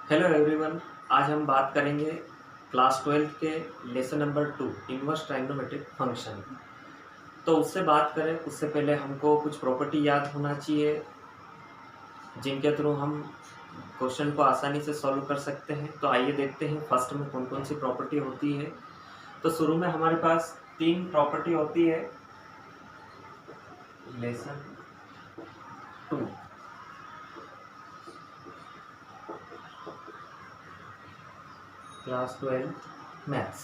Hello everyone. आज हम बात करेंगे क्लास 12 के lesson number 2 inverse trigonometric function. तो उससे बात करें उससे पहले हमको कुछ प्रॉपर्टी याद होना चाहिए जिनके थ्रू हम क्वेश्चन को आसानी से सॉल्व कर सकते हैं। तो आइए देखते हैं फर्स्ट में कौन कौन सी प्रॉपर्टी होती है। तो शुरू में हमारे पास 3 प्रॉपर्टी होती है लेसन 2। Class 12 maths.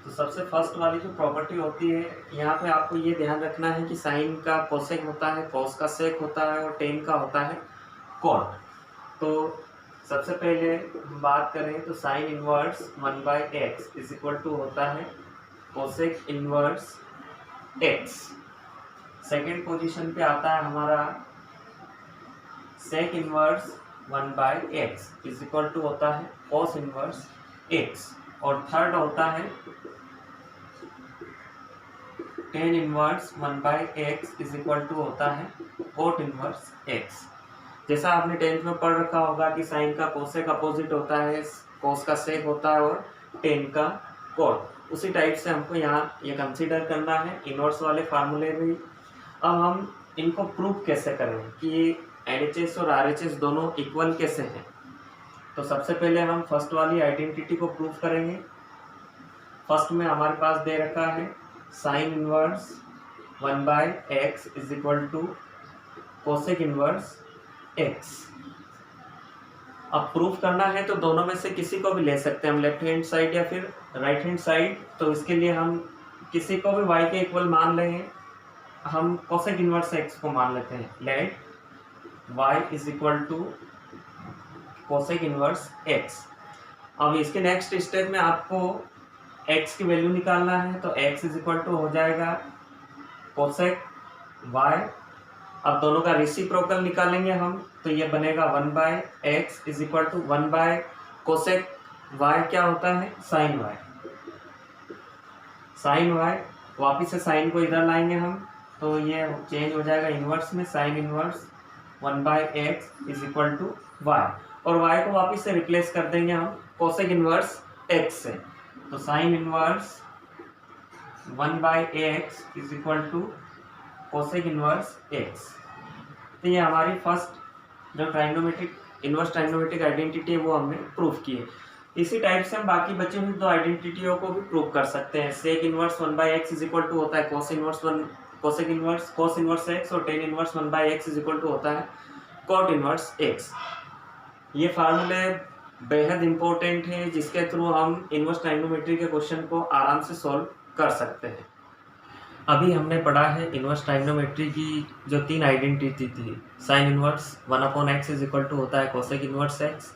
तो सबसे फर्स्ट वाली जो प्रॉपर्टी होती है, यहाँ पे आपको ये ध्यान रखना है कि साइन का कोसेक होता है, कॉस का सेक होता है और टेन का होता है कॉट। तो सबसे पहले हम बात करें तो sine inverse 1/x is equal to होता है cosec inverse x। Second position पे आता है हमारा sec inverse 1/x is equal to होता है कॉस इनवर्स x। और थर्ड होता है tan inverse 1/x is equal to होता है कोट इनवर्स x। जैसा आपने 10th में पढ़ रखा होगा कि साइन का कोसेक अपोजिट होता है, कॉस का सेक होता है और टेन का कोट। उसी टाइप से हमको यहाँ ये कंसीडर करना है इनवर्स वाले फार्मूले भी। अब हम इनको प्रूव कैसे करें कि LHS और RHS दोनों इक्वल कैसे हैं। तो सबसे पहले हम फर्स्ट वाली आइडेंटिटी को प्रूव करेंगे। फर्स्ट में हमारे पास दे रखा है sine inverse 1/x is equal to cosec inverse x। अब प्रूफ करना है तो दोनों में से किसी को भी ले सकते हैं हम, लेफ्ट हैंड साइड या फिर राइट हैंड साइड। तो इसके लिए हम किसी को भी y के इक्वल मान लेंगे। हम कोसेक इनवर्स x को मान लेते हैं। Let y is equal to cosec inverse x। अब इसके नेक्स्ट स्टेप में आपको x की वैल्यू निकालना है। तो x इज इक्वल टू हो जाएगा कोसेक y। अब दोनों का रेसिप्रोकल निकालेंगे हम, तो ये बनेगा 1/x इज इक्वल टू 1/कोसेक y क्या होता है साइन y। साइन y वापिस से साइन को इधर लाएंगे हम, तो ये चेंज हो जाएगा इनवर्स में। Sine inverse 1/x is equal to y और y को वापिस से रिप्लेस कर देंगे हम कोसेक इनवर्स x से। तो sine inverse 1/x is equal to cosec inverse x। तो ये हमारी फर्स्ट जो ट्राइग्नोमेट्रिक इनवर्स ट्राइग्नोमेट्रिक आइडेंटिटी है वो हमने प्रूफ की है। इसी टाइप से हम बाकी बचे हुए दो आइडेंटिटियों को भी प्रूव कर सकते हैं। Sec inverse 1/x is equal to होता है cosec inverse cos inverse x और tan inverse 1/x is equal to होता है कॉट इनवर्स x। ये फार्मूले बेहद इंपॉर्टेंट है जिसके थ्रू हम इनवर्स ट्राइग्नोमेट्री के क्वेश्चन को आराम से सॉल्व कर सकते हैं। अभी हमने पढ़ा है इनवर्स ट्राइग्नोमेट्री की जो 3 आइडेंटिटी थी। Sine inverse 1/x is equal to होता है cosec inverse x।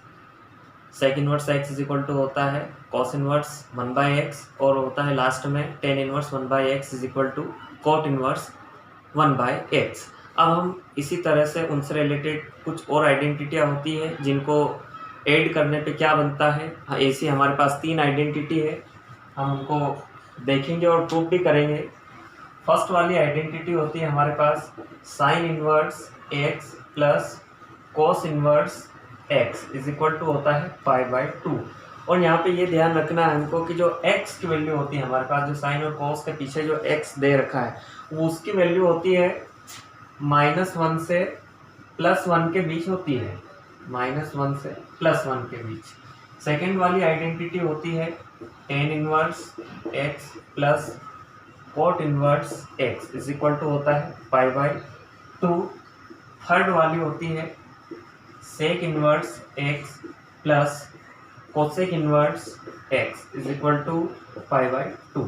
Sec inverse x is equal to होता है कॉस इनवर्स 1/x और होता है लास्ट में tan inverse 1/x is equal to cot inverse 1/x। अब हम इसी तरह से उनसे रिलेटेड कुछ और आइडेंटिटियाँ होती है जिनको ऐड करने पे क्या बनता है। ऐसी हमारे पास 3 आइडेंटिटी है, हम उनको देखेंगे और प्रूव भी करेंगे। फर्स्ट वाली आइडेंटिटी होती है हमारे पास sine inverse x plus cos inverse x is equal to होता है π/2। और यहाँ पे ये ध्यान रखना है हमको कि जो x की वैल्यू होती है हमारे पास, जो साइन और कॉस के पीछे जो x दे रखा है वो उसकी वैल्यू होती है -1 से +1 के बीच होती है। -1 से +1 के बीच। सेकेंड वाली आइडेंटिटी होती है tan inverse x plus cot inverse x is equal to होता है π/2। थर्ड वाली होती है sec inverse x plus cosec inverse x is equal to π/2।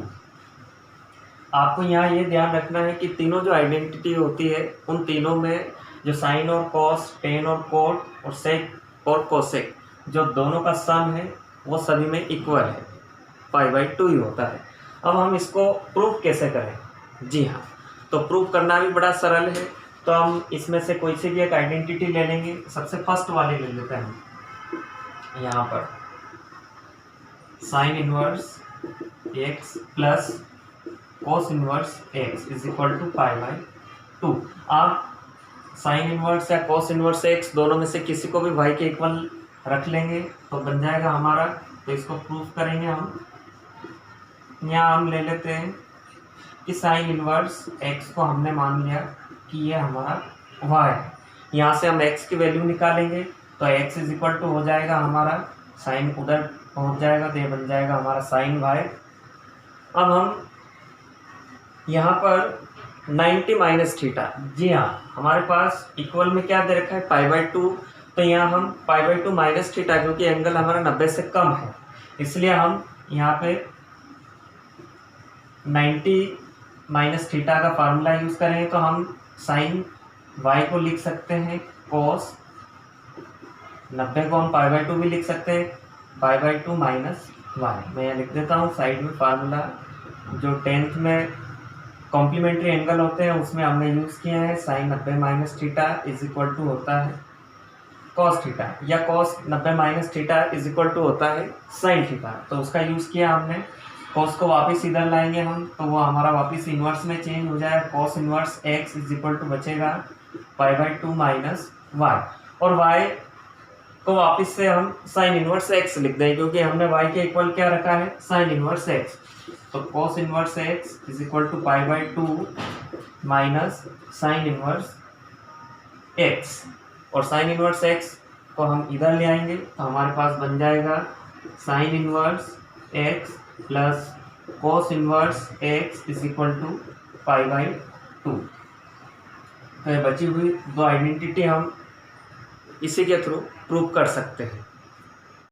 आपको यहाँ ये ध्यान रखना है कि तीनों जो आइडेंटिटी होती है उन तीनों में जो साइन और कॉस, टेन और कोट और सेक और कोसेक जो दोनों का सम है वो सभी में इक्वल है, π/2 ही होता है। अब हम इसको प्रूव कैसे करें? जी हाँ, तो प्रूव करना भी बड़ा सरल है। तो हम इसमें से कोई सी भी एक आइडेंटिटी ले लेंगे। सबसे फर्स्ट वाली ले लेते हैं हम। यहाँ पर sine inverse x plus cos inverse x is equal to π/2। आप साइन इनवर्स या कॉस इनवर्स एक्स दोनों में से किसी को भी y के इक्वल रख लेंगे तो बन जाएगा हमारा। तो इसको प्रूव करेंगे हम। यहाँ हम ले लेते हैं कि साइन इनवर्स x को हमने मान लिया कि ये हमारा y है। यहाँ से हम x की वैल्यू निकालेंगे तो x इज इक्वल टू हो जाएगा हमारा साइन, उधर पहुँच जाएगा तो ये बन जाएगा हमारा साइन y। अब हम यहाँ पर 90 माइनस थीटा, जी हाँ हमारे पास इक्वल में क्या दे रखा है π/2, तो यहाँ हम π/2 माइनस थीटा, क्योंकि एंगल हमारा 90 से कम है इसलिए हम यहाँ पे 90 माइनस थीटा का फार्मूला यूज़ करेंगे तो हम साइन y को लिख सकते हैं cos 90 को हम π/2 भी लिख सकते हैं π/2 माइनस y। मैं यहाँ लिख देता हूँ साइड में फार्मूला जो 10th में कॉम्प्लीमेंट्री एंगल होते हैं उसमें हमने यूज़ किया है। Sine 90 minus theta is equal to होता है कॉस थीटा, या cos 90 minus theta is equal to होता है साइन थीटा, तो उसका यूज़ किया हमने। कॉस को वापस इधर लाएंगे हम तो वो हमारा वापस इन्वर्स में चेंज हो जाएगा। Cos inverse x is equal to बचेगा π/2 माइनस वाई, और y को वापस से हम साइन इनवर्स एक्स लिख देंगे क्योंकि हमने y के इक्वल क्या रखा है साइन इनवर्स एक्स। तो cos inverse x is equal to π/2 minus sine inverse x, और साइन इनवर्स एक्स को हम इधर ले आएंगे तो हमारे पास बन जाएगा sine inverse x plus cos inverse x is equal to π/2। तो ये बची हुई दो आइडेंटिटी हम इसी के थ्रू प्रूव कर सकते हैं।